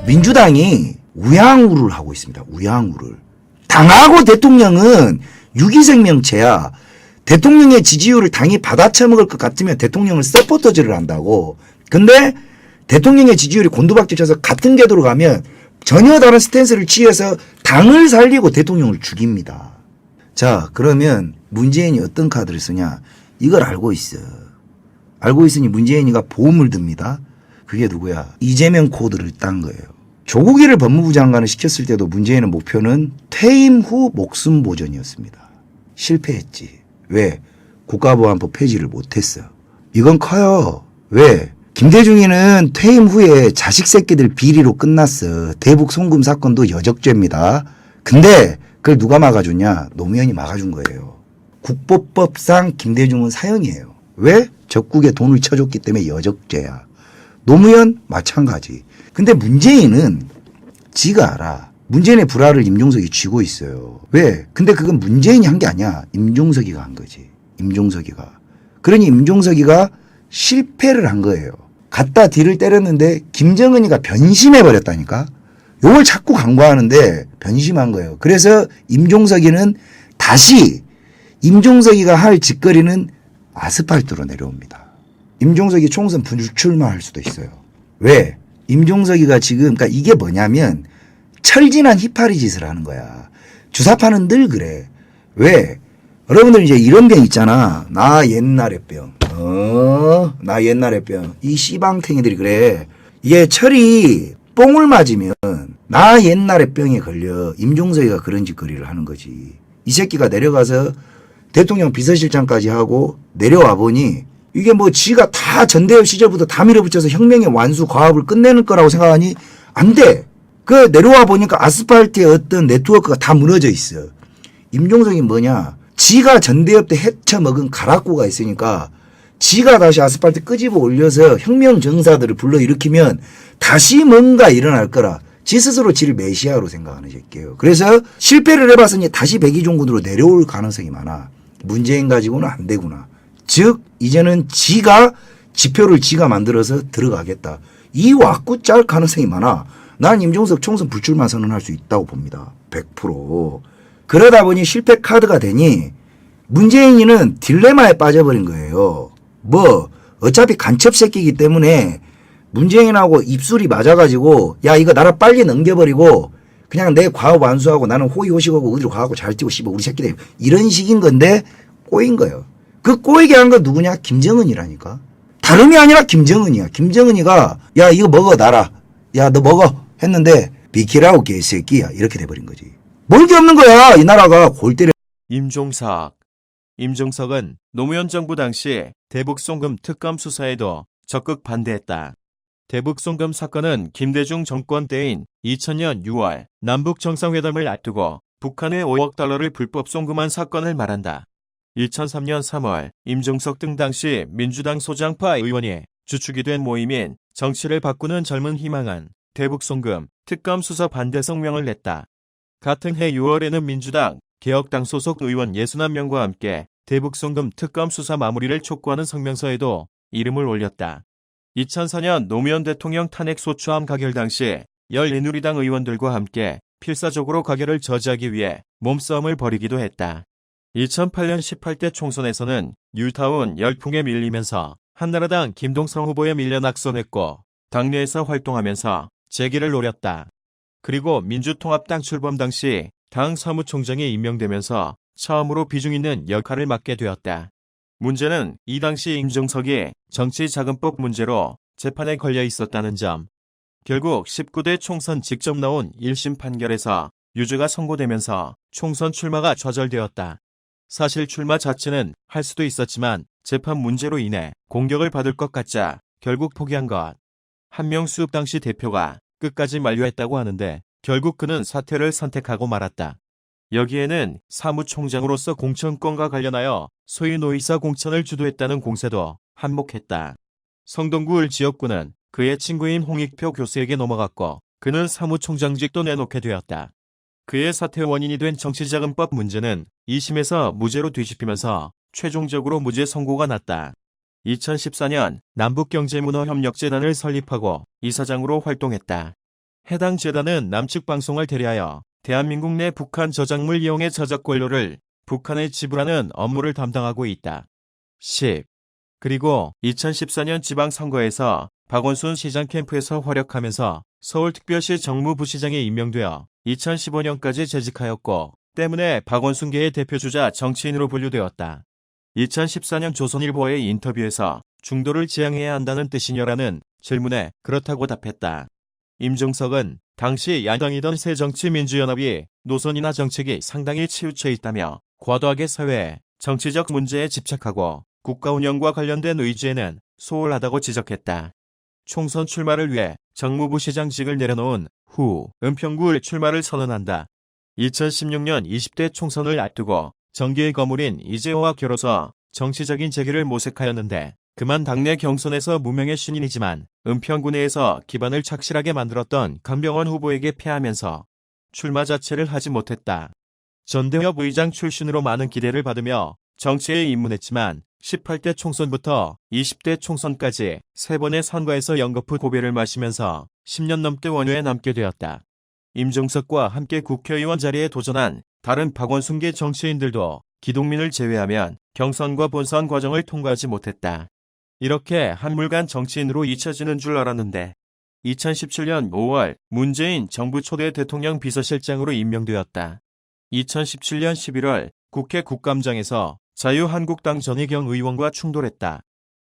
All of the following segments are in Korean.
민주당이 우양우를 하고 있습니다. 우양우를. 당하고 대통령은 유기생명체야. 대통령의 지지율을 당이 받아쳐먹을 것 같으면 대통령을 서포터즈를 한다고. 근데 대통령의 지지율이 곤두박질 쳐서 같은 궤도로 가면 전혀 다른 스탠스를 취해서 당을 살리고 대통령을 죽입니다. 자, 그러면 문재인이 어떤 카드를 쓰냐? 이걸 알고 있어. 알고 있으니 문재인이가 보험을 듭니다. 그게 누구야? 이재명 코드를 딴 거예요. 조국이를 법무부 장관을 시켰을 때도 문재인의 목표는 퇴임 후 목숨 보전이었습니다. 실패했지. 왜? 국가보안법 폐지를 못했어. 이건 커요. 왜? 김대중이는 퇴임 후에 자식 새끼들 비리로 끝났어. 대북 송금 사건도 여적죄입니다. 근데 그걸 누가 막아줬냐? 노무현이 막아준 거예요. 국보법상 김대중은 사형이에요. 왜? 적국에 돈을 쳐줬기 때문에 여적죄야. 노무현 마찬가지. 근데 문재인은 지가 알아. 문재인의 불화를 임종석이 쥐고 있어요. 왜? 근데 그건 문재인이 한 게 아니야. 임종석이가 한 거지. 임종석이가. 그러니 임종석이가 실패를 한 거예요. 갖다 뒤를 때렸는데 김정은이가 변심해버렸다니까. 요걸 자꾸 강조하는데 변심한 거예요. 그래서 임종석이는 다시 임종석이가 할 짓거리는 아스팔트로 내려옵니다. 임종석이 총선 불출마할 수도 있어요. 왜? 임종석이가 지금 그러니까 이게 뭐냐면 철진한 희파리 짓을 하는 거야. 주사파는 늘 그래. 왜? 여러분들 이제 이런 병 있잖아. 나 옛날의 병. 나 옛날의 병. 이 씨방탱이들이 그래. 이게 철이 뽕을 맞으면 나 옛날의 병에 걸려. 임종석이가 그런 짓거리를 하는 거지. 이 새끼가 내려가서 대통령 비서실장까지 하고 내려와 보니 이게 뭐 지가 다 전대협 시절부터 다 밀어붙여서 혁명의 완수 과업을 끝내는 거라고 생각하니 안 돼. 그 내려와 보니까 아스팔트에 어떤 네트워크가 다 무너져 있어. 임종석이 뭐냐. 지가 전대협 때 헤쳐먹은 가락구가 있으니까 지가 다시 아스팔트 끄집어 올려서 혁명 정사들을 불러일으키면 다시 뭔가 일어날 거라. 지 스스로 지를 메시아로 생각하는 새끼예요. 그래서 실패를 해봤으니 다시 백의종군으로 내려올 가능성이 많아. 문재인 가지고는 안 되구나. 즉 이제는 지가 지표를 지가 만들어서 들어가겠다. 이 왁구 짤 가능성이 많아. 난 임종석 총선 불출마 선언할 수 있다고 봅니다. 100%. 그러다 보니 실패 카드가 되니 문재인이는 딜레마에 빠져버린 거예요. 뭐 어차피 간첩 새끼이기 때문에 문재인하고 입술이 맞아가지고 야 이거 나라 빨리 넘겨버리고 그냥 내 과업 완수하고 나는 호의호식하고 어디로 가고 잘 뛰고 씹어 우리 새끼들 이런 식인 건데 꼬인 거예요. 그 꼬이게 한 건 누구냐? 김정은이라니까. 다름이 아니라 김정은이야. 김정은이가 야 이거 먹어 나라. 야 너 먹어 했는데 비키라고 개새끼야 이렇게 돼버린 거지. 뭘 게 없는 거야 이 나라가 골 때려. 임종석은 노무현 정부 당시 대북송금 특검 수사에도 적극 반대했다. 대북송금 사건은 김대중 정권 때인 2000년 6월 남북 정상회담을 앞두고 북한에 5억 달러를 불법 송금한 사건을 말한다. 2003년 3월 임종석 등 당시 민주당 소장파 의원이 주축이 된 모임인 정치를 바꾸는 젊은 희망은 대북송금 특검 수사 반대 성명을 냈다. 같은 해 6월에는 민주당 개혁당 소속 의원 61명과 함께 대북송금 특검 수사 마무리를 촉구하는 성명서에도 이름을 올렸다. 2004년 노무현 대통령 탄핵 소추암 가결 당시 열린우리당 의원들과 함께 필사적으로 가결을 저지하기 위해 몸싸움을 벌이기도 했다. 2008년 18대 총선에서는 뉴타운 열풍에 밀리면서 한나라당 김동성 후보에 밀려 낙선했고 당내에서 활동하면서 재기를 노렸다. 그리고 민주통합당 출범 당시 당 사무총장에 임명되면서 처음으로 비중 있는 역할을 맡게 되었다. 문제는 이 당시 임종석이 정치자금법 문제로 재판에 걸려 있었다는 점. 결국 19대 총선 직접 나온 1심 판결에서 유죄가 선고되면서 총선 출마가 좌절되었다. 사실 출마 자체는 할 수도 있었지만 재판 문제로 인해 공격을 받을 것 같자 결국 포기한 것. 한명숙 당시 대표가 끝까지 만류했다고 하는데 결국 그는 사퇴를 선택하고 말았다. 여기에는 사무총장으로서 공천권과 관련하여 소위 노이사 공천을 주도했다는 공세도 한몫했다. 성동구 지역구는 그의 친구인 홍익표 교수에게 넘어갔고 그는 사무총장직도 내놓게 되었다. 그의 사퇴 원인이 된 정치자금법 문제는 2심에서 무죄로 뒤집히면서 최종적으로 무죄 선고가 났다. 2014년 남북경제문화협력재단을 설립하고 이사장으로 활동했다. 해당 재단은 남측 방송을 대리하여 대한민국 내 북한 저작물 이용의 저작 권료를 북한에 지불하는 업무를 담당하고 있다. 10. 그리고 2014년 지방선거에서 박원순 시장 캠프에서 활약하면서 서울특별시 정무부시장에 임명되어 2015년까지 재직하였고 때문에 박원순계의 대표주자 정치인으로 분류되었다. 2014년 조선일보의 인터뷰에서 중도를 지향해야 한다는 뜻이냐라는 질문에 그렇다고 답했다. 임종석은 당시 야당이던 새정치민주연합이 노선이나 정책이 상당히 치우쳐 있다며 과도하게 사회, 정치적 문제에 집착하고 국가 운영과 관련된 의지에는 소홀하다고 지적했다. 총선 출마를 위해 정무부시장직을 내려놓은 후 은평구 출마를 선언한다. 2016년 20대 총선을 앞두고 정계의 거물인 이재호와 결어서 정치적인 재기를 모색하였는데 그만 당내 경선에서 무명의 신인이지만 은평구 내에서 기반을 착실하게 만들었던 강병원 후보에게 패하면서 출마 자체를 하지 못했다. 전대협 의장 출신으로 많은 기대를 받으며 정치에 입문했지만 18대 총선부터 20대 총선까지 3번의 선거에서 연거푸 고배를 마시면서 10년 넘게 원효에 남게 되었다. 임종석과 함께 국회의원 자리에 도전한 다른 박원순계 정치인들도 기동민을 제외하면 경선과 본선 과정을 통과하지 못했다. 이렇게 한물간 정치인으로 잊혀지는 줄 알았는데 2017년 5월 문재인 정부 초대 대통령 비서실장으로 임명되었다. 2017년 11월 국회 국감장에서 자유한국당 전희경 의원과 충돌했다.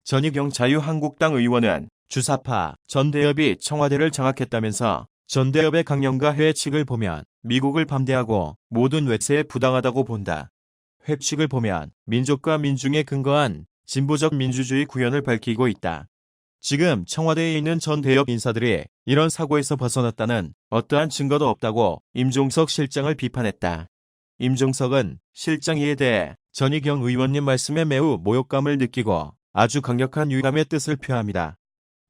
전희경 자유한국당 의원은 주사파 전대협이 청와대를 장악했다면서 전대협의 강령과 회칙을 보면 미국을 반대하고 모든 외세에 부당하다고 본다. 회칙을 보면 민족과 민중에 근거한 진보적 민주주의 구현을 밝히고 있다. 지금 청와대에 있는 전대협 인사들이 이런 사고에서 벗어났다는 어떠한 증거도 없다고 임종석 실장을 비판했다. 임종석은 실장이에 대해 전희경 의원님 말씀에 매우 모욕감을 느끼고 아주 강력한 유감의 뜻을 표합니다.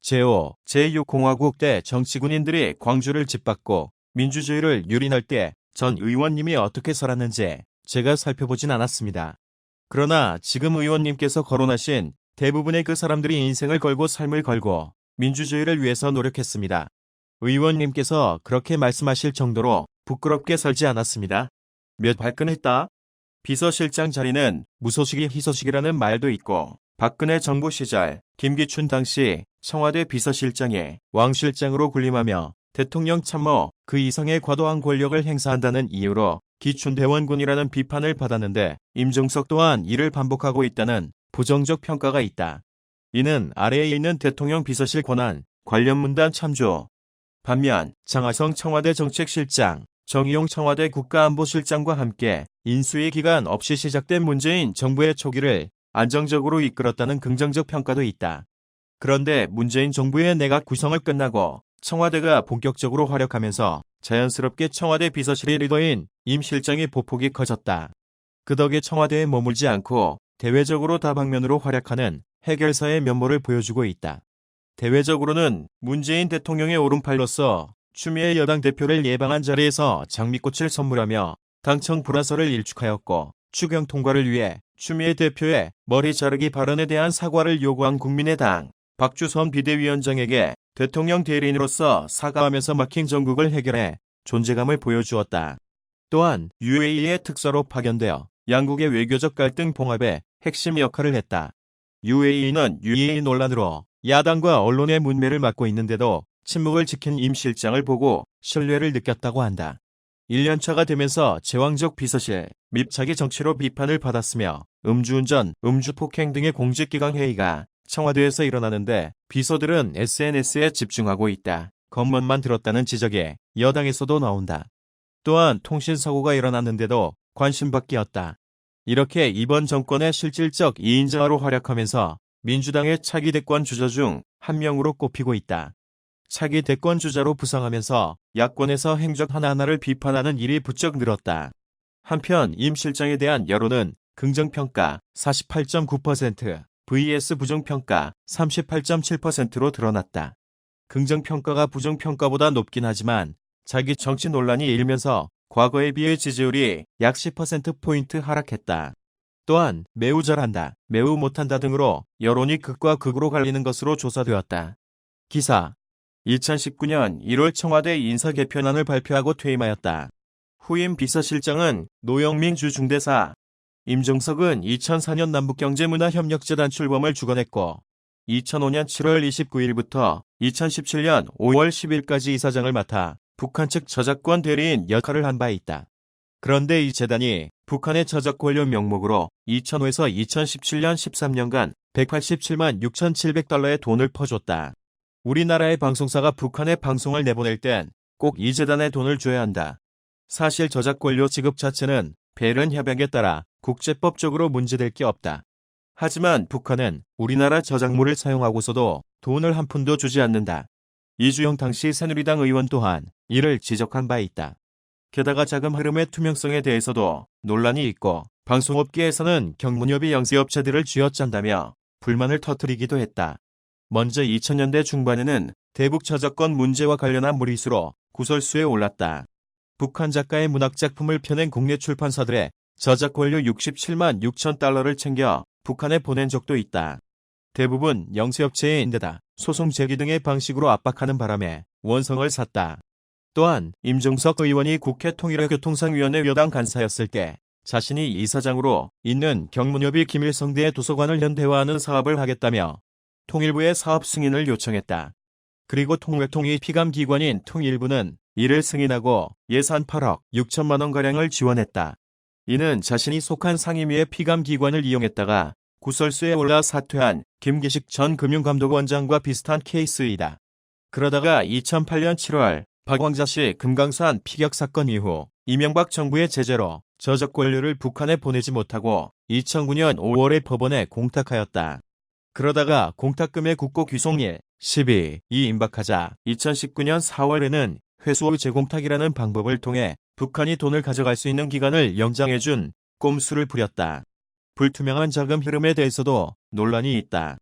제6공화국 때 정치군인들이 광주를 짓밟고 민주주의를 유린할 때 전 의원님이 어떻게 살았는지 제가 살펴보진 않았습니다. 그러나 지금 의원님께서 거론하신 대부분의 그 사람들이 인생을 걸고 삶을 걸고 민주주의를 위해서 노력했습니다. 의원님께서 그렇게 말씀하실 정도로 부끄럽게 살지 않았습니다. 몇 발끈했다? 비서실장 자리는 무소식이 희소식이라는 말도 있고 박근혜 정부 시절 김기춘 당시 청와대 비서실장이 왕 실장으로 군림하며 대통령 참모 그 이상의 과도한 권력을 행사한다는 이유로 기춘대원군이라는 비판을 받았는데 임종석 또한 이를 반복하고 있다는 부정적 평가가 있다. 이는 아래에 있는 대통령 비서실 권한, 관련 문단 참조. 반면 장하성 청와대 정책실장, 정의용 청와대 국가안보실장과 함께 인수위 기간 없이 시작된 문재인 정부의 초기를 안정적으로 이끌었다는 긍정적 평가도 있다. 그런데 문재인 정부의 내각 구성을 끝나고 청와대가 본격적으로 활약하면서 자연스럽게 청와대 비서실의 리더인 임 실장의 보폭이 커졌다. 그 덕에 청와대에 머물지 않고 대외적으로 다방면으로 활약하는 해결사의 면모를 보여주고 있다. 대외적으로는 문재인 대통령의 오른팔로서 추미애 여당 대표를 예방한 자리에서 장미꽃을 선물하며 당청 불화설을 일축하였고 추경 통과를 위해 추미애 대표의 머리 자르기 발언에 대한 사과를 요구한 국민의당 박주선 비대위원장에게 대통령 대리인으로서 사과하면서 막힌 정국을 해결해 존재감을 보여주었다. 또한 UAE의 특사로 파견되어 양국의 외교적 갈등 봉합에 핵심 역할을 했다. UAE는 UAE 논란으로 야당과 언론의 문매를 맡고 있는데도 침묵을 지킨 임 실장을 보고 신뢰를 느꼈다고 한다. 1년차가 되면서 제왕적 비서실, 밉차기 정치로 비판을 받았으며 음주운전, 음주폭행 등의 공직기강 회의가 청와대에서 일어나는데 비서들은 SNS에 집중하고 있다. 겉멋만 들었다는 지적에 여당에서도 나온다. 또한 통신사고가 일어났는데도 관심받기 없다. 이렇게 이번 정권의 실질적 2인자로 활약하면서 민주당의 차기 대권 주자 중 한 명으로 꼽히고 있다. 차기 대권 주자로 부상하면서 야권에서 행적 하나하나를 비판하는 일이 부쩍 늘었다. 한편 임 실장에 대한 여론은 긍정평가 48.9% vs 부정평가 38.7%로 드러났다. 긍정평가가 부정평가보다 높긴 하지만 자기 정치 논란이 일면서 과거에 비해 지지율이 약 10%포인트 하락했다. 또한 매우 잘한다, 매우 못한다 등으로 여론이 극과 극으로 갈리는 것으로 조사되었다. 기사 2019년 1월 청와대 인사 개편안을 발표하고 퇴임하였다. 후임 비서실장은 노영민 주중대사, 임종석은 2004년 남북경제문화협력재단 출범을 주관했고 2005년 7월 29일부터 2017년 5월 10일까지 이사장을 맡아 북한 측 저작권 대리인 역할을 한 바 있다. 그런데 이 재단이 북한의 저작 권료 명목으로 2005에서 2017년 13년간 187만 6,700달러의 돈을 퍼줬다. 우리나라의 방송사가 북한에 방송을 내보낼 땐 꼭 이 재단에 돈을 줘야 한다. 사실 저작 권료 지급 자체는 베른 협약에 따라 국제법적으로 문제될 게 없다. 하지만 북한은 우리나라 저작물을 사용하고서도 돈을 한 푼도 주지 않는다. 이주영 당시 새누리당 의원 또한 이를 지적한 바 있다. 게다가 자금 흐름의 투명성에 대해서도 논란이 있고 방송업계에서는 경문협의 영세업체들을 쥐어짠다며 불만을 터뜨리기도 했다. 먼저 2000년대 중반에는 대북 저작권 문제와 관련한 무리수로 구설수에 올랐다. 북한 작가의 문학작품을 펴낸 국내 출판사들의 저작 권료 67만 6천 달러를 챙겨 북한에 보낸 적도 있다. 대부분 영세업체인데다 소송 제기 등의 방식으로 압박하는 바람에 원성을 샀다. 또한 임종석 의원이 국회 통일교통상위원회 여당 간사였을 때 자신이 이사장으로 있는 경문협의 김일성대 도서관을 현대화하는 사업을 하겠다며 통일부에 사업 승인을 요청했다. 그리고 통일통이 피감기관인 통일부는 이를 승인하고 예산 8억 6천만 원가량을 지원했다. 이는 자신이 속한 상임위의 피감기관을 이용했다가 구설수에 올라 사퇴한 김기식 전 금융감독원장과 비슷한 케이스이다. 그러다가 2008년 7월 박왕자씨 금강산 피격 사건 이후 이명박 정부의 제재로 저작 권료를 북한에 보내지 못하고 2009년 5월에 법원에 공탁하였다. 그러다가 공탁금의 국고 귀송일 12이 임박하자 2019년 4월에는 회수 후 재공탁이라는 방법을 통해 북한이 돈을 가져갈 수 있는 기간을 연장해준 꼼수를 부렸다. 불투명한 자금 흐름에 대해서도 논란이 있다.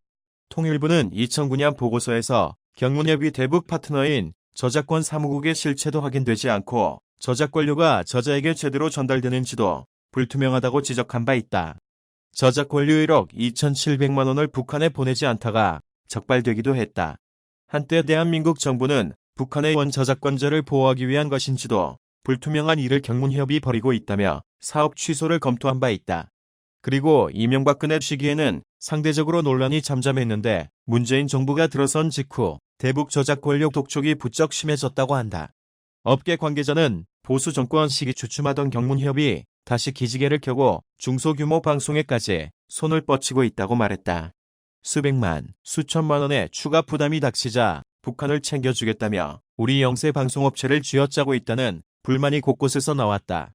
통일부는 2009년 보고서에서 경문협의 대북 파트너인 저작권 사무국의 실체도 확인되지 않고 저작 권료가 저자에게 제대로 전달되는지도 불투명하다고 지적한 바 있다. 저작 권료 1억 2,700만 원을 북한에 보내지 않다가 적발되기도 했다. 한때 대한민국 정부는 북한의 원저작권자를 보호하기 위한 것인지도 불투명한 일을 경문협이 벌이고 있다며 사업 취소를 검토한 바 있다. 그리고 이명박근혜 시기에는 상대적으로 논란이 잠잠했는데 문재인 정부가 들어선 직후 대북 저작 권력 독촉이 부쩍 심해졌다고 한다. 업계 관계자는 보수 정권 시기 주춤하던 경문협이 다시 기지개를 켜고 중소규모 방송에까지 손을 뻗치고 있다고 말했다. 수백만, 수천만 원의 추가 부담이 닥치자 북한을 챙겨주겠다며 우리 영세 방송업체를 쥐어짜고 있다는 불만이 곳곳에서 나왔다.